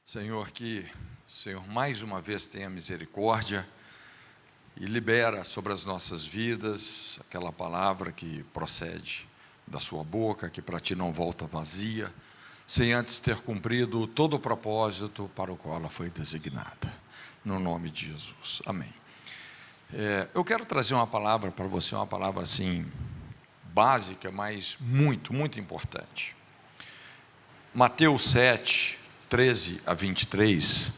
Senhor, que o Senhor mais uma vez tenha misericórdia e libera sobre as nossas vidas aquela palavra que procede da sua boca, que para ti não volta vazia, sem antes ter cumprido todo o propósito para o qual ela foi designada. No nome de Jesus. Amém. Eu quero trazer uma palavra para você, uma palavra assim, básica, mas muito, muito importante. Mateus 7, 13 a 23,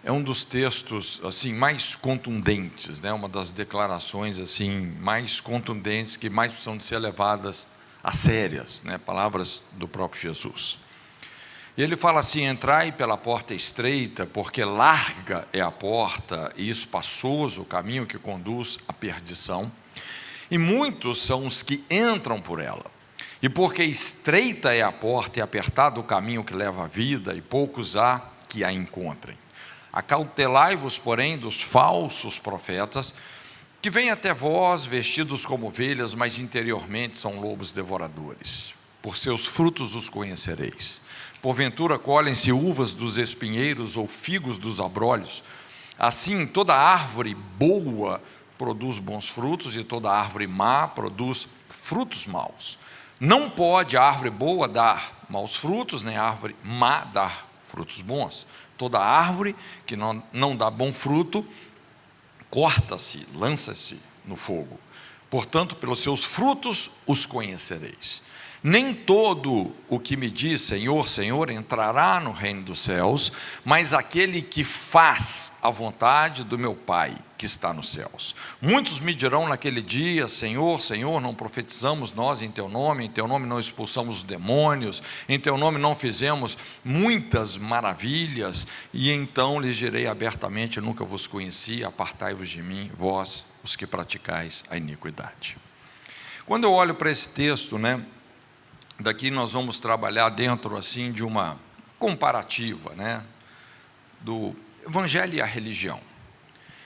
é um dos textos assim, mais contundentes, né? Uma das declarações assim, mais contundentes, que mais precisam de ser levadas a sérias, né? Palavras do próprio Jesus. E ele fala assim: entrai pela porta estreita, porque larga é a porta e espaçoso o caminho que conduz à perdição, e muitos são os que entram por ela. E porque estreita é a porta e apertado o caminho que leva à vida, e poucos há que a encontrem. Acautelai-vos, porém, dos falsos profetas, que vêm até vós vestidos como ovelhas, mas interiormente são lobos devoradores. Por seus frutos os conhecereis. Porventura colhem-se uvas dos espinheiros ou figos dos abrolhos? Assim, toda árvore boa produz bons frutos, e toda árvore má produz frutos maus. Não pode a árvore boa dar maus frutos, nem a árvore má dar frutos bons. Toda árvore que não dá bom fruto, corta-se, lança-se no fogo. Portanto, pelos seus frutos os conhecereis. Nem todo o que me diz Senhor, Senhor entrará no reino dos céus, mas aquele que faz a vontade do meu Pai que está nos céus. Muitos me dirão naquele dia: Senhor, Senhor, não profetizamos nós em teu nome não expulsamos os demônios, em teu nome não fizemos muitas maravilhas? E então lhes direi abertamente: nunca vos conheci, apartai-vos de mim, vós os que praticais a iniquidade. Quando eu olho para esse texto, né, daqui nós vamos trabalhar dentro assim de uma comparativa, né, do evangelho e a religião.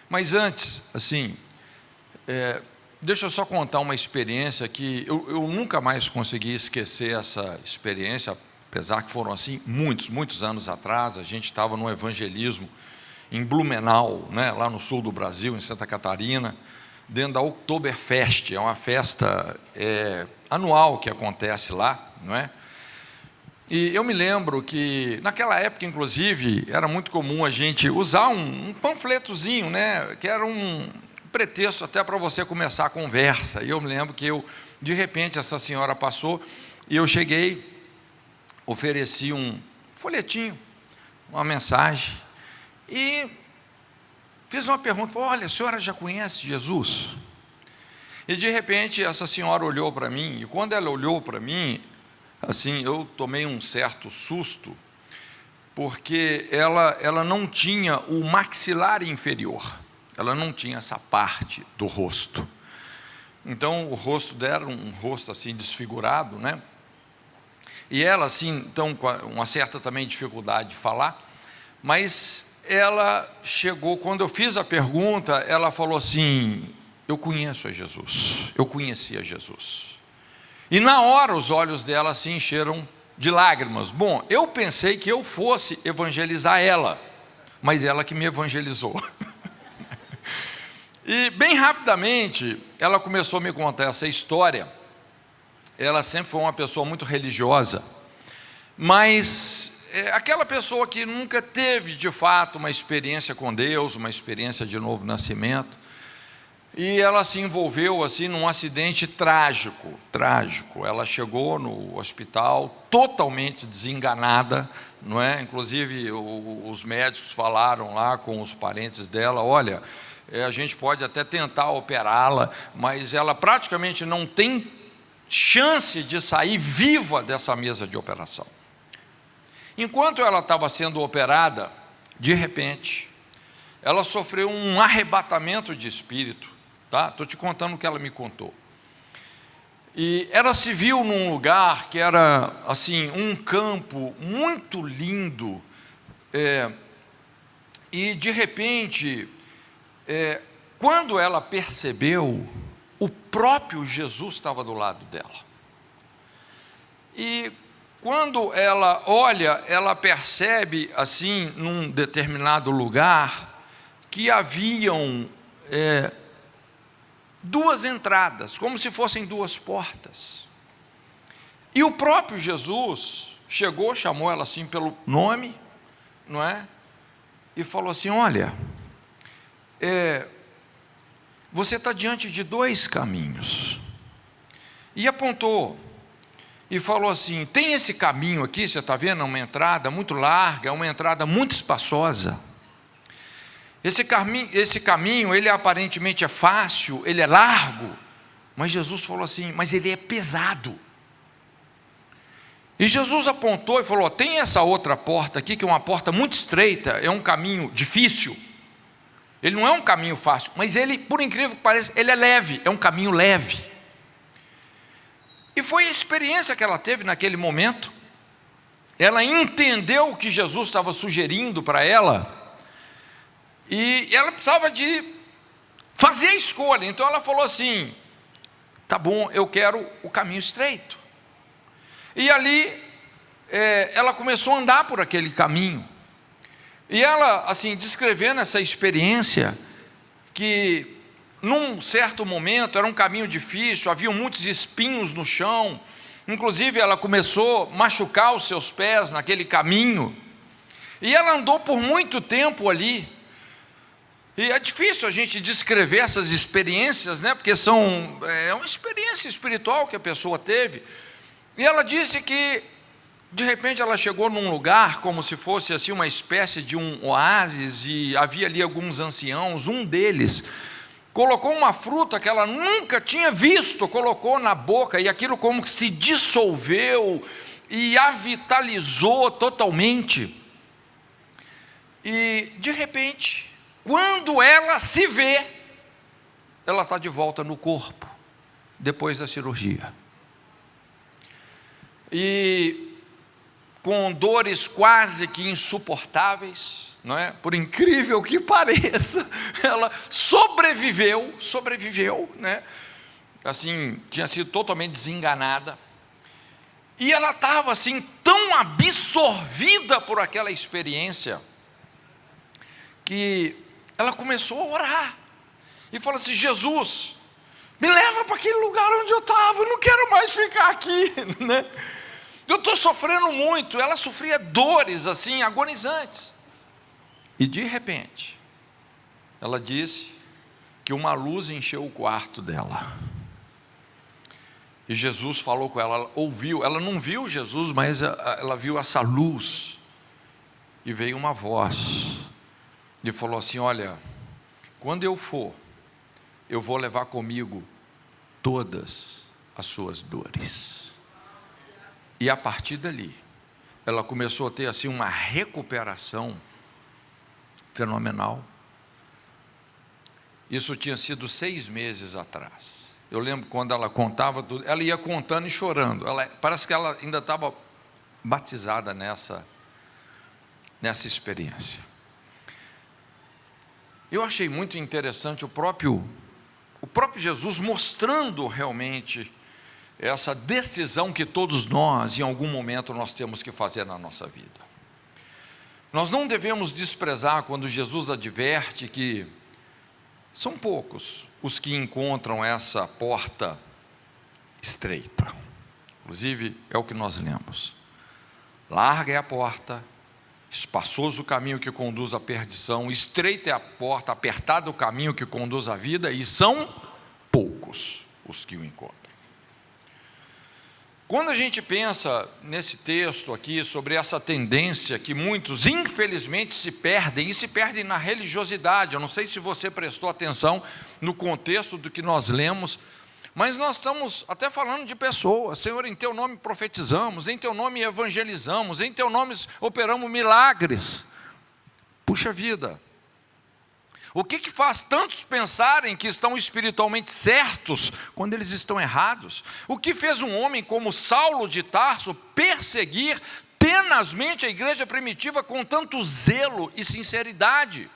Mas antes, assim, deixa eu só contar uma experiência que eu nunca mais consegui esquecer essa experiência, apesar que foram assim muitos anos atrás. A gente estava no evangelismo em Blumenau, né, lá no sul do Brasil, em Santa Catarina, dentro da Oktoberfest, é uma festa anual que acontece lá, não é? E eu me lembro que, naquela época, inclusive, era muito comum a gente usar um panfletozinho, né, que era um pretexto até para você começar a conversa. E eu me lembro que de repente, essa senhora passou, e eu cheguei, ofereci um folhetinho, uma mensagem, e fiz uma pergunta: olha, a senhora já conhece Jesus? E de repente essa senhora olhou para mim, e quando ela olhou para mim, assim, eu tomei um certo susto, porque ela não tinha o maxilar inferior, ela não tinha essa parte do rosto. Então o rosto dela era um rosto assim desfigurado, né? E ela assim, então, com uma certa também dificuldade de falar, mas ela chegou, quando eu fiz a pergunta, ela falou assim: eu conheço a Jesus, eu conhecia Jesus. E na hora os olhos dela se encheram de lágrimas. Bom, eu pensei que eu fosse evangelizar ela, mas ela que me evangelizou. E bem rapidamente ela começou a me contar essa história. Ela sempre foi uma pessoa muito religiosa, mas aquela pessoa que nunca teve de fato uma experiência com Deus, uma experiência de novo nascimento. E ela se envolveu assim num acidente trágico. Ela chegou no hospital totalmente desenganada, não é? Inclusive os médicos falaram lá com os parentes dela: olha, a gente pode até tentar operá-la, mas ela praticamente não tem chance de sair viva dessa mesa de operação. Enquanto ela estava sendo operada, de repente, ela sofreu um arrebatamento de espírito. Estou te contando o que ela me contou. E ela se viu num lugar que era assim, um campo muito lindo, e de repente, quando ela percebeu, o próprio Jesus estava do lado dela. E quando ela olha, ela percebe, assim, num determinado lugar, que haviam duas entradas, como se fossem duas portas. E o próprio Jesus chegou, chamou ela assim pelo nome, não é? E falou assim: olha, você está diante de dois caminhos. E apontou e falou assim: tem esse caminho aqui, você está vendo, é uma entrada muito larga, é uma entrada muito espaçosa. Esse caminho, ele aparentemente é fácil, ele é largo, mas Jesus falou assim: mas ele é pesado. E Jesus apontou e falou: tem essa outra porta aqui, que é uma porta muito estreita, é um caminho difícil. Ele não é um caminho fácil, mas ele, por incrível que pareça, ele é leve, é um caminho leve. E foi a experiência que ela teve naquele momento. Ela entendeu o que Jesus estava sugerindo para ela, e ela precisava de fazer a escolha. Então ela falou assim: tá bom, eu quero o caminho estreito. E ali ela começou a andar por aquele caminho. E ela, assim, descrevendo essa experiência, que num certo momento era um caminho difícil, havia muitos espinhos no chão, inclusive ela começou a machucar os seus pés naquele caminho, e ela andou por muito tempo ali. E é difícil a gente descrever essas experiências, né? Porque é uma experiência espiritual que a pessoa teve. E ela disse que, de repente, ela chegou num lugar como se fosse assim uma espécie de um oásis, e havia ali alguns anciãos. Um deles colocou uma fruta que ela nunca tinha visto, colocou na boca, e aquilo como que se dissolveu e a vitalizou totalmente. E, de repente, quando ela se vê, ela está de volta no corpo, depois da cirurgia. E com dores quase que insuportáveis, não é? Por incrível que pareça, ela sobreviveu, né? Assim, tinha sido totalmente desenganada. E ela estava assim, tão absorvida por aquela experiência, que ela começou a orar, e falou assim: Jesus, me leva para aquele lugar onde eu estava, eu não quero mais ficar aqui, né? Eu estou sofrendo muito. Ela sofria dores assim, agonizantes. E de repente, ela disse que uma luz encheu o quarto dela. E Jesus falou com ela, ela ouviu, ela não viu Jesus, mas ela viu essa luz. E veio uma voz, e falou assim: olha, quando eu for, eu vou levar comigo todas as suas dores. E a partir dali, ela começou a ter assim uma recuperação fenomenal. Isso tinha sido 6 meses atrás. Eu lembro quando ela contava tudo, ela ia contando e chorando. Parece que ela ainda estava batizada nessa experiência. Eu achei muito interessante o próprio Jesus mostrando realmente essa decisão que todos nós, em algum momento, nós temos que fazer na nossa vida. Nós não devemos desprezar quando Jesus adverte que são poucos os que encontram essa porta estreita. Inclusive, é o que nós lemos: larga é a porta, espaçoso o caminho que conduz à perdição, estreita é a porta, apertado o caminho que conduz à vida, e são poucos os que o encontram. Quando a gente pensa nesse texto aqui, sobre essa tendência que muitos, infelizmente, se perdem, e se perdem na religiosidade. Eu não sei se você prestou atenção no contexto do que nós lemos, mas nós estamos até falando de pessoas. Senhor, em Teu nome profetizamos, em Teu nome evangelizamos, em Teu nome operamos milagres. Puxa vida! O que faz tantos pensarem que estão espiritualmente certos quando eles estão errados? O que fez um homem como Saulo de Tarso perseguir tenazmente a igreja primitiva com tanto zelo e sinceridade?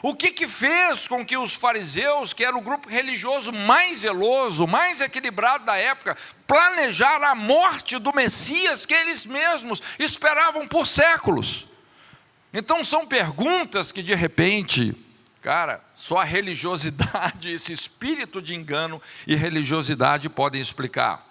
O que fez com que os fariseus, que era o grupo religioso mais zeloso, mais equilibrado da época, planejaram a morte do Messias que eles mesmos esperavam por séculos? Então são perguntas que de repente, cara, só a religiosidade, esse espírito de engano e religiosidade podem explicar.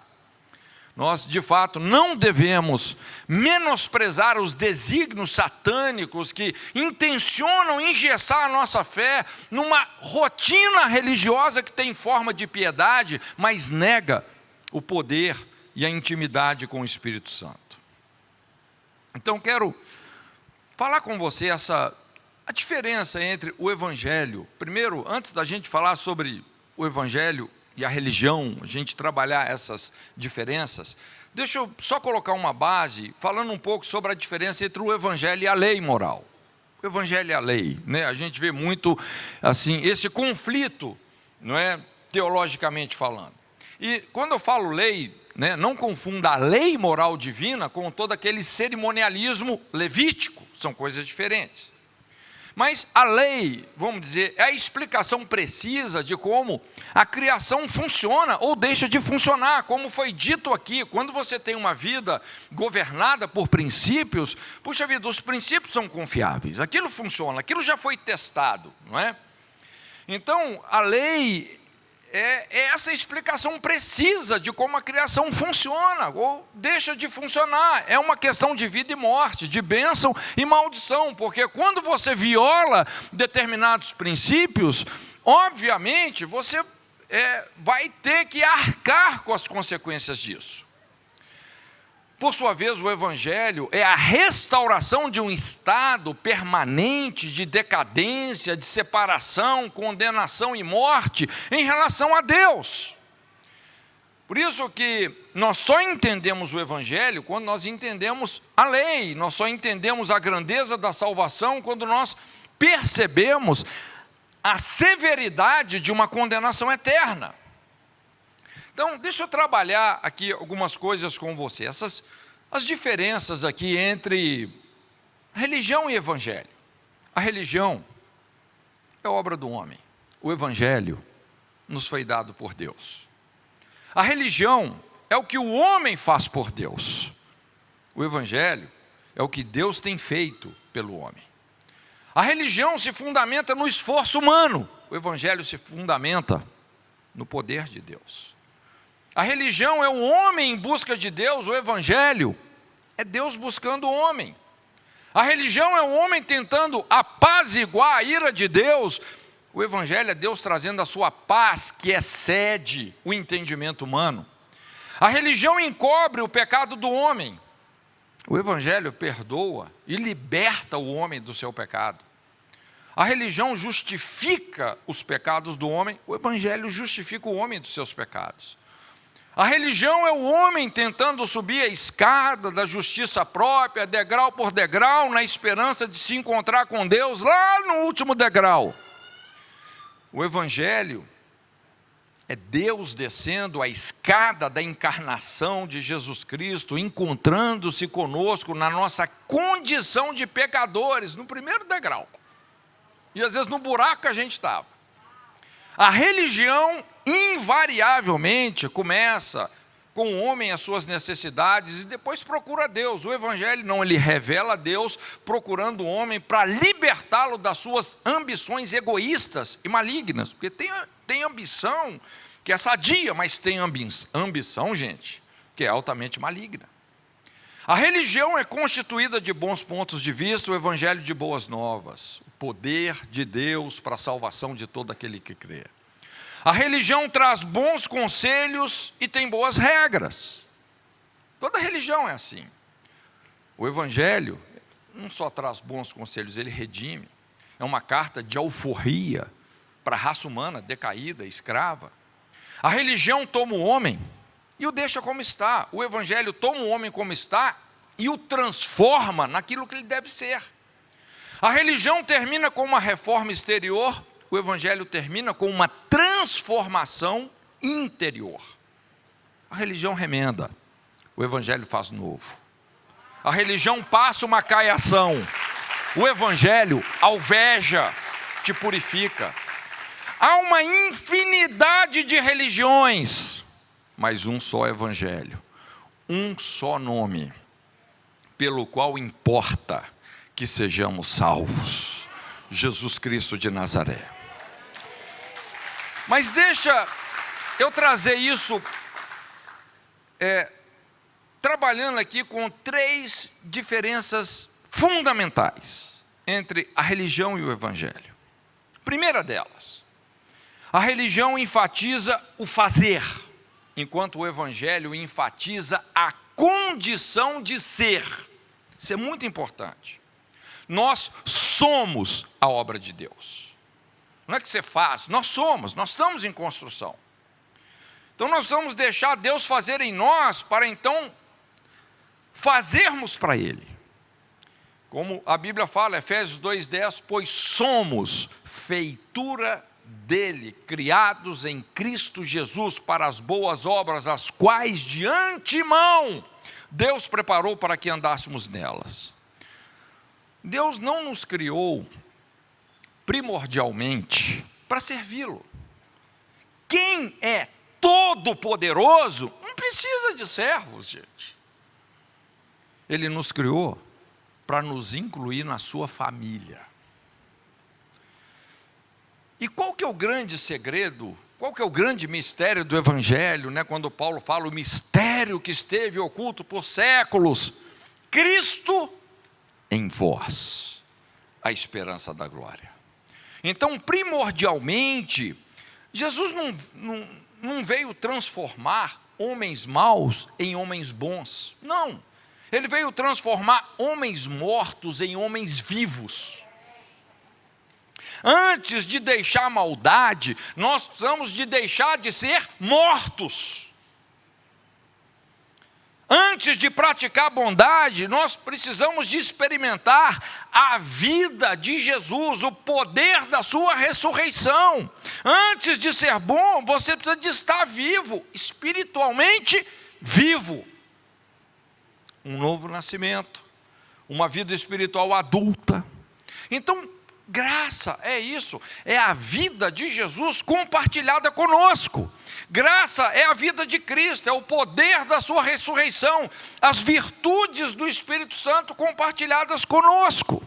Nós, de fato, não devemos menosprezar os desígnios satânicos que intencionam engessar a nossa fé numa rotina religiosa que tem forma de piedade, mas nega o poder e a intimidade com o Espírito Santo. Então, quero falar com você a diferença entre o Evangelho. Primeiro, antes da gente falar sobre o Evangelho e a religião, a gente trabalhar essas diferenças, deixa eu só colocar uma base, falando um pouco sobre a diferença entre o Evangelho e a lei moral. O Evangelho e a lei, né? A gente vê muito assim, esse conflito, não é? Teologicamente falando. E quando eu falo lei, né, não confunda a lei moral divina com todo aquele cerimonialismo levítico, são coisas diferentes. Mas a lei, vamos dizer, é a explicação precisa de como a criação funciona ou deixa de funcionar, como foi dito aqui. Quando você tem uma vida governada por princípios, puxa vida, os princípios são confiáveis, aquilo funciona, aquilo já foi testado, não é? Então, a lei é essa explicação precisa de como a criação funciona ou deixa de funcionar. É uma questão de vida e morte, de bênção e maldição, porque quando você viola determinados princípios, obviamente você vai ter que arcar com as consequências disso. Por sua vez, o Evangelho é a restauração de um estado permanente de decadência, de separação, condenação e morte em relação a Deus. Por isso que nós só entendemos o Evangelho quando nós entendemos a lei, nós só entendemos a grandeza da salvação quando nós percebemos a severidade de uma condenação eterna. Então, deixa eu trabalhar aqui algumas coisas com você. As diferenças aqui entre religião e evangelho. A religião é obra do homem. O evangelho nos foi dado por Deus. A religião é o que o homem faz por Deus. O evangelho é o que Deus tem feito pelo homem. A religião se fundamenta no esforço humano. O evangelho se fundamenta no poder de Deus. A religião é o homem em busca de Deus, o evangelho é Deus buscando o homem. A religião é o homem tentando apaziguar a ira de Deus, o evangelho é Deus trazendo a sua paz que excede o entendimento humano. A religião encobre o pecado do homem, o evangelho perdoa e liberta o homem do seu pecado. A religião justifica os pecados do homem, o evangelho justifica o homem dos seus pecados. A religião é o homem tentando subir a escada da justiça própria, degrau por degrau, na esperança de se encontrar com Deus lá no último degrau. O evangelho é Deus descendo a escada da encarnação de Jesus Cristo, encontrando-se conosco na nossa condição de pecadores, no primeiro degrau. E às vezes no buraco que a gente estava. A religião invariavelmente começa com o homem as suas necessidades e depois procura Deus. O evangelho não, ele revela a Deus procurando o homem para libertá-lo das suas ambições egoístas e malignas. Porque tem ambição que é sadia, mas tem ambição, gente, que é altamente maligna. A religião é constituída de bons pontos de vista, o evangelho de boas novas, o poder de Deus para a salvação de todo aquele que crê. A religião traz bons conselhos e tem boas regras. Toda religião é assim. O evangelho não só traz bons conselhos, ele redime. É uma carta de alforria para a raça humana decaída, escrava. A religião toma o homem e o deixa como está. O evangelho toma o homem como está e o transforma naquilo que ele deve ser. A religião termina com uma reforma exterior, o evangelho termina com uma transformação interior. A religião remenda, o evangelho faz novo. A religião passa uma caiação, o evangelho alveja. te purifica. Há uma infinidade de religiões, mas um só evangelho, um só nome, pelo qual importa que sejamos salvos: Jesus Cristo de Nazaré. Mas deixa eu trazer isso, trabalhando aqui com 3 diferenças fundamentais entre a religião e o evangelho. Primeira delas, a religião enfatiza o fazer, enquanto o evangelho enfatiza a condição de ser. Isso é muito importante. Nós somos a obra de Deus. Não é que você faz, nós somos, nós estamos em construção. Então nós vamos deixar Deus fazer em nós, para então fazermos para Ele. Como a Bíblia fala, Efésios 2:10, pois somos feitura dele, criados em Cristo Jesus para as boas obras, as quais de antemão Deus preparou para que andássemos nelas. Deus não nos criou primordialmente para servi-lo. Quem é todo-poderoso não precisa de servos, gente. Ele nos criou para nos incluir na sua família. E qual que é o grande segredo, qual que é o grande mistério do evangelho, né? Quando Paulo fala o mistério que esteve oculto por séculos: Cristo em vós, a esperança da glória. Então, primordialmente, Jesus não veio transformar homens maus em homens bons, não. Ele veio transformar homens mortos em homens vivos. Antes de deixar a maldade, nós precisamos de deixar de ser mortos. Antes de praticar a bondade, nós precisamos de experimentar a vida de Jesus, o poder da sua ressurreição. Antes de ser bom, você precisa de estar vivo, espiritualmente vivo. Um novo nascimento, uma vida espiritual adulta. Então, graça é isso, é a vida de Jesus compartilhada conosco. Graça é a vida de Cristo, é o poder da sua ressurreição, as virtudes do Espírito Santo compartilhadas conosco.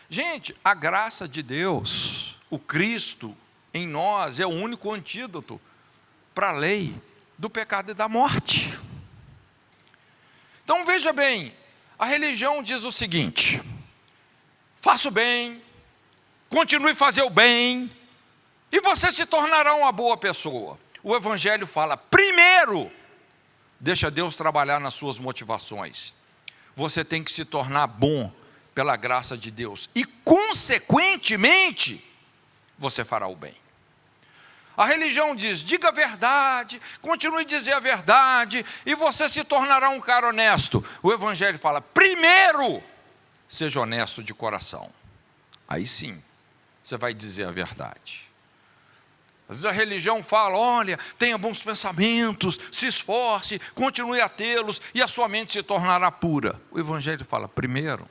Gente, a graça de Deus, o Cristo em nós, é o único antídoto para a lei do pecado e da morte. Então veja bem, a religião diz o seguinte: faça o bem, continue a fazer o bem, e você se tornará uma boa pessoa. O evangelho fala: primeiro, deixa Deus trabalhar nas suas motivações. Você tem que se tornar bom pela graça de Deus, e consequentemente, você fará o bem. A religião diz: diga a verdade, continue a dizer a verdade, e você se tornará um cara honesto. O evangelho fala: primeiro, seja honesto de coração. Aí sim, você vai dizer a verdade. Às vezes a religião fala: olha, tenha bons pensamentos, se esforce, continue a tê-los, e a sua mente se tornará pura. O evangelho fala: primeiro,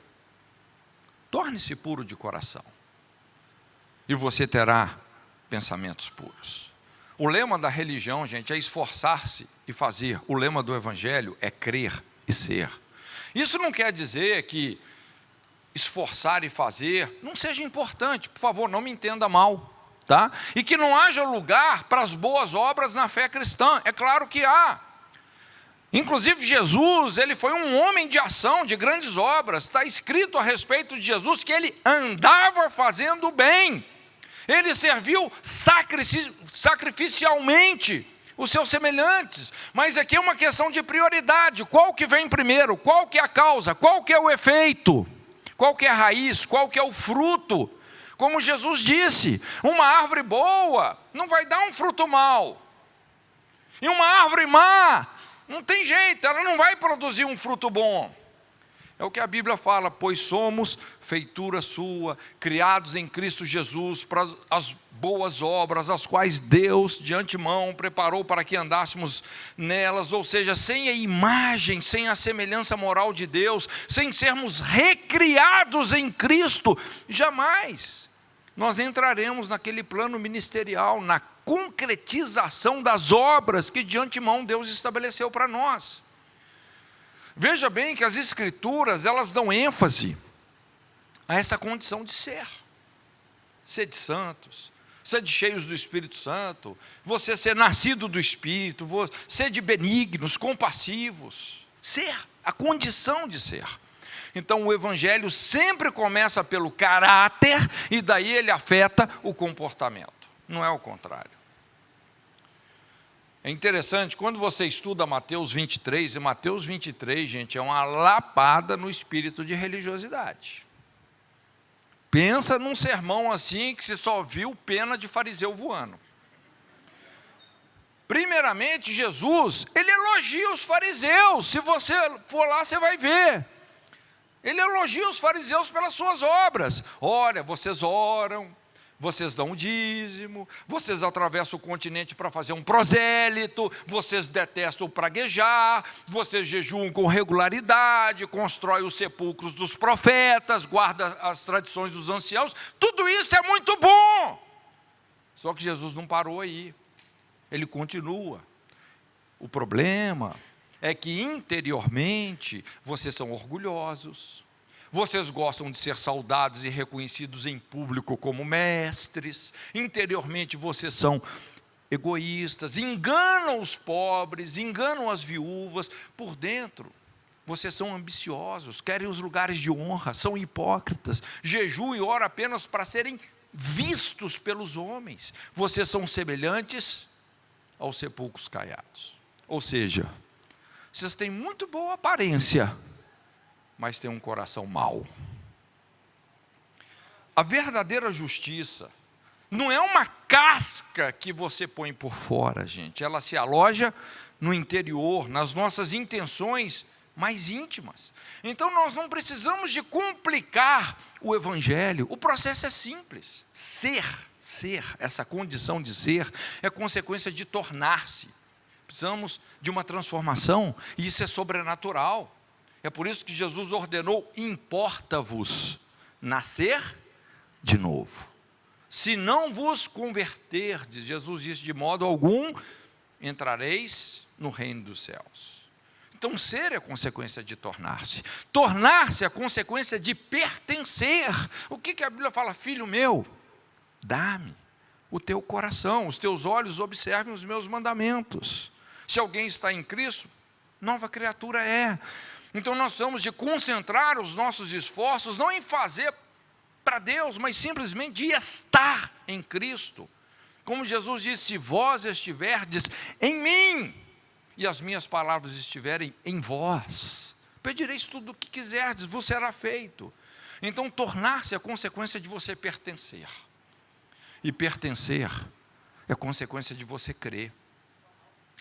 torne-se puro de coração, e você terá pensamentos puros. O lema da religião, gente, é esforçar-se e fazer. O lema do evangelho é crer e ser. Isso não quer dizer que esforçar e fazer não seja importante, por favor, não me entenda mal, tá? E que não haja lugar para as boas obras na fé cristã. É claro que há. Inclusive Jesus, ele foi um homem de ação, de grandes obras. Está escrito a respeito de Jesus que ele andava fazendo o bem. Ele serviu sacrificialmente os seus semelhantes. Mas aqui é uma questão de prioridade. Qual que vem primeiro? Qual que é a causa? Qual que é o efeito? Qual que é a raiz? Qual que é o fruto? Como Jesus disse, uma árvore boa não vai dar um fruto mau. E uma árvore má, não tem jeito, ela não vai produzir um fruto bom. É o que a Bíblia fala: pois somos feitura sua, criados em Cristo Jesus para as boas obras, as quais Deus de antemão preparou para que andássemos nelas. Ou seja, sem a imagem, sem a semelhança moral de Deus, sem sermos recriados em Cristo, jamais nós entraremos naquele plano ministerial, na concretização das obras que de antemão Deus estabeleceu para nós. Veja bem que as Escrituras, elas dão ênfase a essa condição de ser. Sede santos, sede cheios do Espírito Santo, você ser nascido do Espírito, sede benignos, compassivos. Ser, a condição de ser. Então o Evangelho sempre começa pelo caráter e daí ele afeta o comportamento. Não é o contrário. É interessante, quando você estuda Mateus 23, e Mateus 23, gente, é uma lapada no espírito de religiosidade. Pensa num sermão assim que você só viu pena de fariseu voando. Primeiramente, Jesus, ele elogia os fariseus. Se você for lá, você vai ver. Ele elogia os fariseus pelas suas obras. Olha, vocês oram, vocês dão o dízimo, vocês atravessam o continente para fazer um prosélito, vocês detestam o praguejar, vocês jejuam com regularidade, constroem os sepulcros dos profetas, guardam as tradições dos anciãos. Tudo isso é muito bom. Só que Jesus não parou aí. Ele continua. O problema é que interiormente vocês são orgulhosos, vocês gostam de ser saudados e reconhecidos em público como mestres, interiormente vocês são egoístas, enganam os pobres, enganam as viúvas, por dentro vocês são ambiciosos, querem os lugares de honra, são hipócritas, jejuam e oram apenas para serem vistos pelos homens, vocês são semelhantes aos sepulcros caiados. Ou seja, vocês têm muito boa aparência, mas têm um coração mau. A verdadeira justiça não é uma casca que você põe por fora, gente. Ela se aloja no interior, nas nossas intenções mais íntimas. Então nós não precisamos de complicar o Evangelho. O processo é simples. Ser, essa condição de ser, é consequência de tornar-se. Precisamos de uma transformação, e isso é sobrenatural. É por isso que Jesus ordenou: importa-vos nascer de novo. Se não vos converterdes, Jesus disse, de modo algum entrareis no reino dos céus. Então ser é consequência de tornar-se. Tornar-se é consequência de pertencer. O que a Bíblia fala? Filho meu, dá-me o teu coração, os teus olhos observem os meus mandamentos. Se alguém está em Cristo, nova criatura é. Então nós precisamos de concentrar os nossos esforços, não em fazer para Deus, mas simplesmente de estar em Cristo. Como Jesus disse: se vós estiverdes em mim, e as minhas palavras estiverem em vós, pedireis tudo o que quiserdes, vos será feito. Então tornar-se é consequência de você pertencer. E pertencer é consequência de você crer.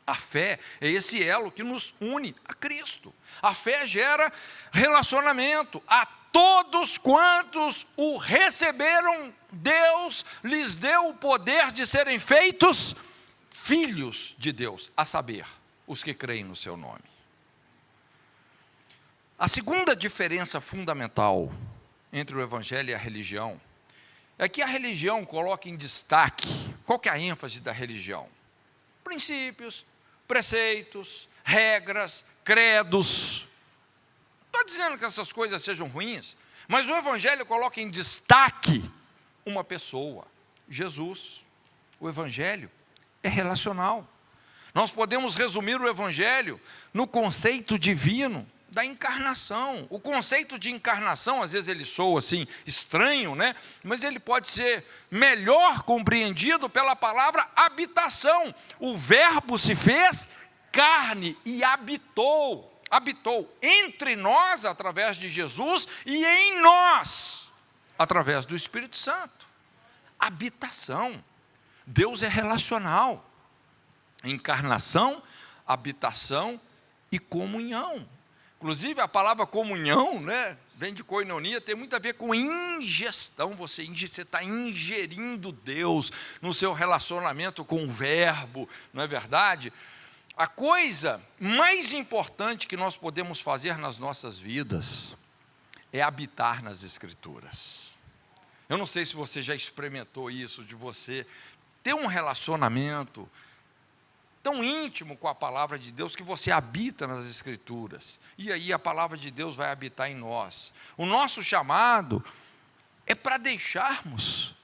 A fé é esse elo que nos une a Cristo. A fé gera relacionamento. A todos quantos o receberam, Deus lhes deu o poder de serem feitos filhos de Deus, a saber, os que creem no seu nome. A segunda diferença fundamental entre o Evangelho e a religião é que a religião coloca em destaque, qual que é a ênfase da religião? Princípios, preceitos, regras, credos. Não estou dizendo que essas coisas sejam ruins, mas o Evangelho coloca em destaque uma pessoa, Jesus. O Evangelho é relacional. Nós podemos resumir o Evangelho no conceito divino da encarnação. O conceito de encarnação, às vezes ele soa assim estranho, né? Mas ele pode ser melhor compreendido pela palavra habitação. O verbo se fez carne e habitou entre nós através de Jesus e em nós através do Espírito Santo. Habitação. Deus é relacional. Encarnação, habitação e comunhão. Inclusive a palavra comunhão, né, vem de koinonia, tem muito a ver com ingestão. Você está ingerindo Deus no seu relacionamento com o verbo, não é verdade? A coisa mais importante que nós podemos fazer nas nossas vidas é habitar nas Escrituras. Eu não sei se você já experimentou isso, de você ter um relacionamento tão íntimo com a palavra de Deus, que você habita nas Escrituras, e aí a palavra de Deus vai habitar em nós. O nosso chamado é para deixarmos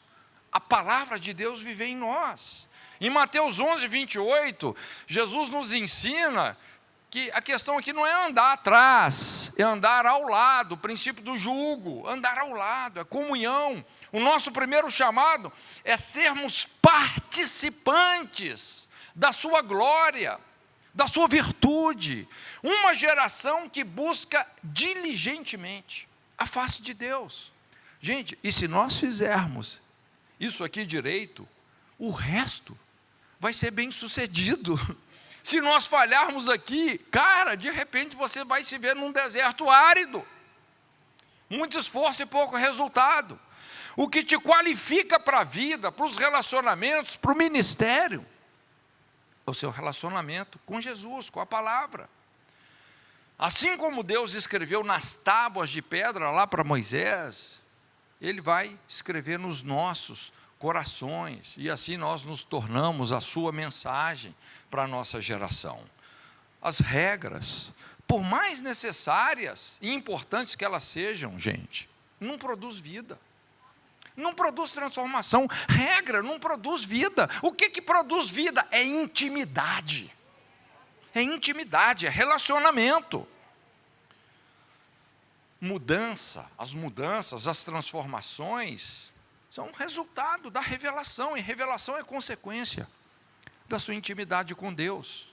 a palavra de Deus viver em nós. Em Mateus 11, 28, Jesus nos ensina que a questão aqui não é andar atrás, é andar ao lado, o princípio do jugo, andar ao lado, é comunhão. O nosso primeiro chamado é sermos participantes da sua glória, da sua virtude. Uma geração que busca diligentemente a face de Deus. Gente, e se nós fizermos isso aqui direito, o resto vai ser bem sucedido. Se nós falharmos aqui, cara, de repente você vai se ver num deserto árido. Muito esforço e pouco resultado. O que te qualifica para a vida, para os relacionamentos, para o ministério, é o seu relacionamento com Jesus, com a palavra. Assim como Deus escreveu nas tábuas de pedra lá para Moisés, Ele vai escrever nos nossos corações, e assim nós nos tornamos a sua mensagem para a nossa geração. As regras, por mais necessárias e importantes que elas sejam, gente, não produz vida, não produz transformação. Regra não produz vida. O que produz vida? É intimidade, é relacionamento. As mudanças, as transformações são resultado da revelação, e revelação é consequência da sua intimidade com Deus.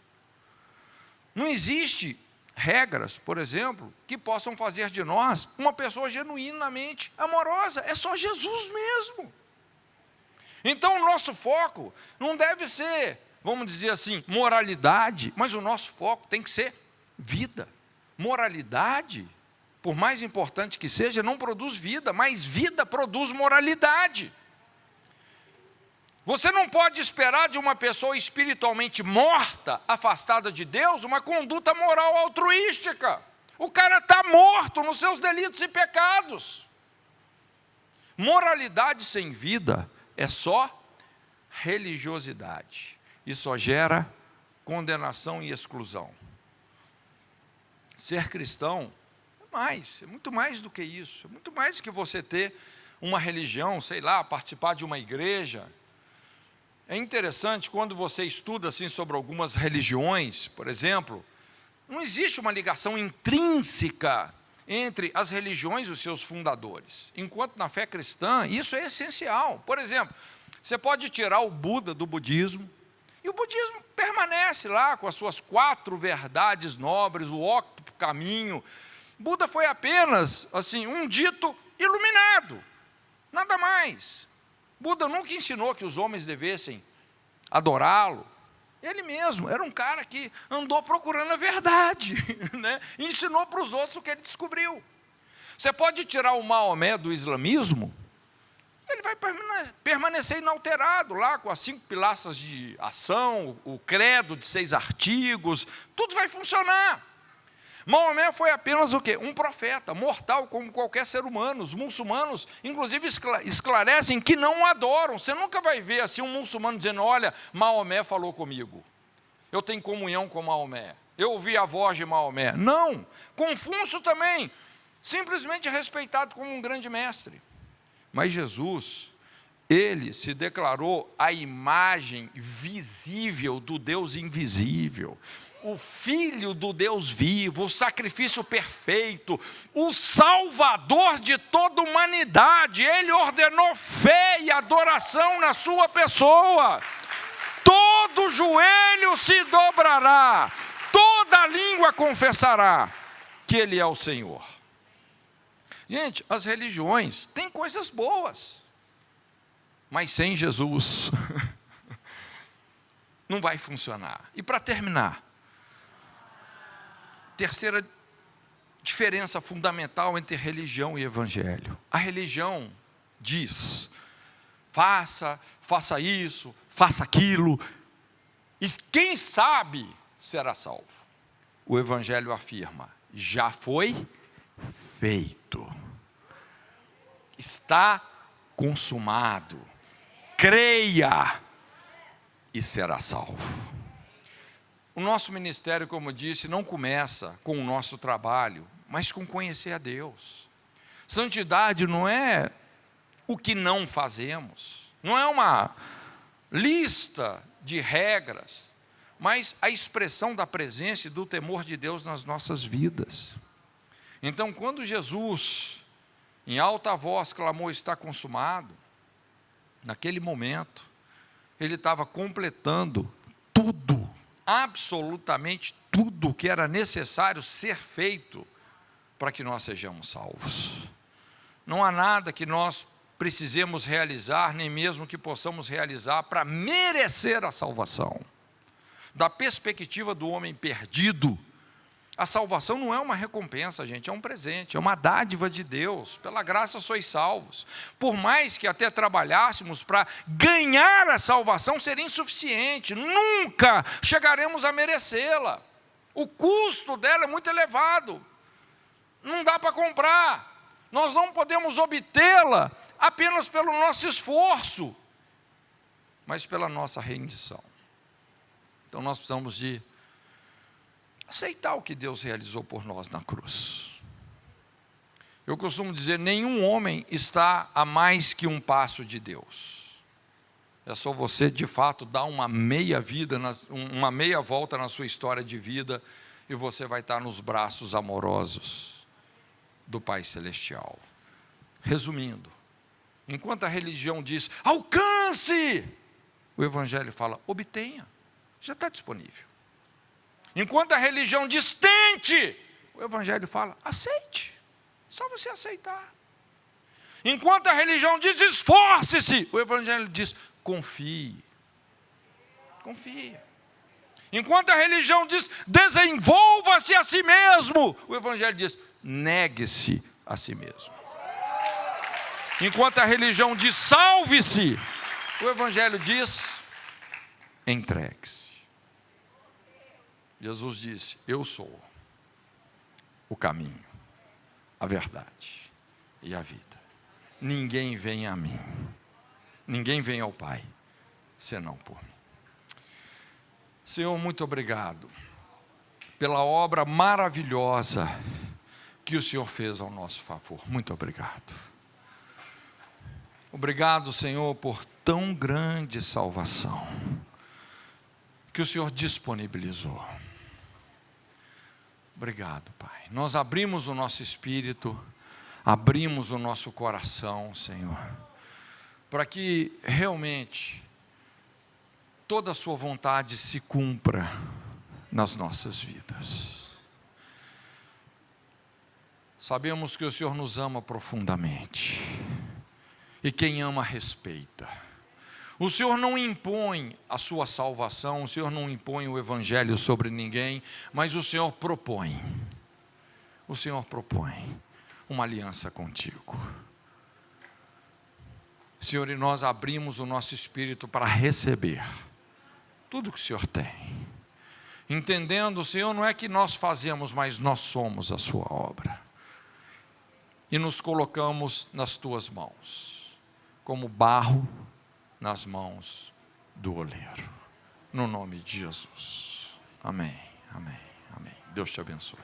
Não existe regras, por exemplo, que possam fazer de nós uma pessoa genuinamente amorosa. É só Jesus mesmo. Então o nosso foco não deve ser, vamos dizer assim, moralidade, mas o nosso foco tem que ser vida. Moralidade, por mais importante que seja, não produz vida, mas vida produz moralidade. Você não pode esperar de uma pessoa espiritualmente morta, afastada de Deus, uma conduta moral altruística. O cara está morto nos seus delitos e pecados. Moralidade sem vida é só religiosidade. E só gera condenação e exclusão. Ser cristão é muito mais do que isso. É muito mais do que você ter uma religião, sei lá, participar de uma igreja. É interessante quando você estuda assim sobre algumas religiões, por exemplo, não existe uma ligação intrínseca entre as religiões e os seus fundadores. Enquanto na fé cristã, isso é essencial. Por exemplo, você pode tirar o Buda do budismo, e o budismo permanece lá com as suas 4 verdades nobres, o 8º caminho. Buda foi apenas assim, um dito iluminado, nada mais. Buda nunca ensinou que os homens devessem adorá-lo. Ele mesmo era um cara que andou procurando a verdade, né? E ensinou para os outros o que ele descobriu. Você pode tirar o Maomé do islamismo, ele vai permanecer inalterado lá com as 5 pilastras de ação, o credo de 6 artigos, tudo vai funcionar. Maomé foi apenas o quê? Um profeta, mortal como qualquer ser humano. Os muçulmanos, inclusive, esclarecem que não o adoram. Você nunca vai ver assim um muçulmano dizendo, olha, Maomé falou comigo, eu tenho comunhão com Maomé, eu ouvi a voz de Maomé. Não. Confúcio também, simplesmente respeitado como um grande mestre. Mas Jesus, ele se declarou a imagem visível do Deus invisível, o Filho do Deus vivo, o sacrifício perfeito, o Salvador de toda a humanidade. Ele ordenou fé e adoração na sua pessoa. Todo joelho se dobrará, toda língua confessará que Ele é o Senhor. Gente, as religiões têm coisas boas, mas sem Jesus não vai funcionar. E para terminar, terceira diferença fundamental entre religião e evangelho. A religião diz, faça isso, faça aquilo, e quem sabe será salvo. O evangelho afirma, já foi feito, está consumado. Creia e será salvo. O nosso ministério, como eu disse, não começa com o nosso trabalho, mas com conhecer a Deus. Santidade não é o que não fazemos, não é uma lista de regras, mas a expressão da presença e do temor de Deus nas nossas vidas. Então, quando Jesus, em alta voz, clamou: está consumado, naquele momento, ele estava completando tudo, absolutamente tudo que era necessário ser feito para que nós sejamos salvos. Não há nada que nós precisemos realizar, nem mesmo que possamos realizar para merecer a salvação. Da perspectiva do homem perdido, a salvação não é uma recompensa, gente, é um presente, é uma dádiva de Deus. Pela graça sois salvos. Por mais que até trabalhássemos para ganhar a salvação, seria insuficiente, nunca chegaremos a merecê-la. O custo dela é muito elevado, não dá para comprar. Nós não podemos obtê-la apenas pelo nosso esforço, mas pela nossa rendição. Então nós precisamos de aceitar o que Deus realizou por nós na cruz. Eu costumo dizer, nenhum homem está a mais que um passo de Deus. É só você, de fato, dar uma meia volta na sua história de vida, e você vai estar nos braços amorosos do Pai Celestial. Resumindo, enquanto a religião diz: alcance, o Evangelho fala: obtenha, já está disponível. Enquanto a religião diz: tente, o Evangelho fala: aceite, só você aceitar. Enquanto a religião diz: esforce-se, o Evangelho diz: confie. Confie. Enquanto a religião diz: desenvolva-se a si mesmo, o Evangelho diz: negue-se a si mesmo. Enquanto a religião diz: salve-se, o Evangelho diz: entregue-se. Jesus disse: eu sou o caminho, a verdade e a vida. Ninguém vem a mim, ninguém vem ao Pai, senão por mim. Senhor, muito obrigado pela obra maravilhosa que o Senhor fez ao nosso favor. Muito obrigado. Obrigado, Senhor, por tão grande salvação que o Senhor disponibilizou. Obrigado, Pai. Nós abrimos o nosso espírito, abrimos o nosso coração, Senhor, para que realmente toda a sua vontade se cumpra nas nossas vidas. Sabemos que o Senhor nos ama profundamente, e quem ama respeita. O Senhor não impõe a sua salvação, o Senhor não impõe o Evangelho sobre ninguém, mas o Senhor propõe. O Senhor propõe uma aliança contigo. Senhor, e nós abrimos o nosso espírito para receber tudo que o Senhor tem. Entendendo, Senhor, não é que nós fazemos, mas nós somos a sua obra. E nos colocamos nas tuas mãos, como barro nas mãos do oleiro. No nome de Jesus. Amém, amém, amém. Deus te abençoe.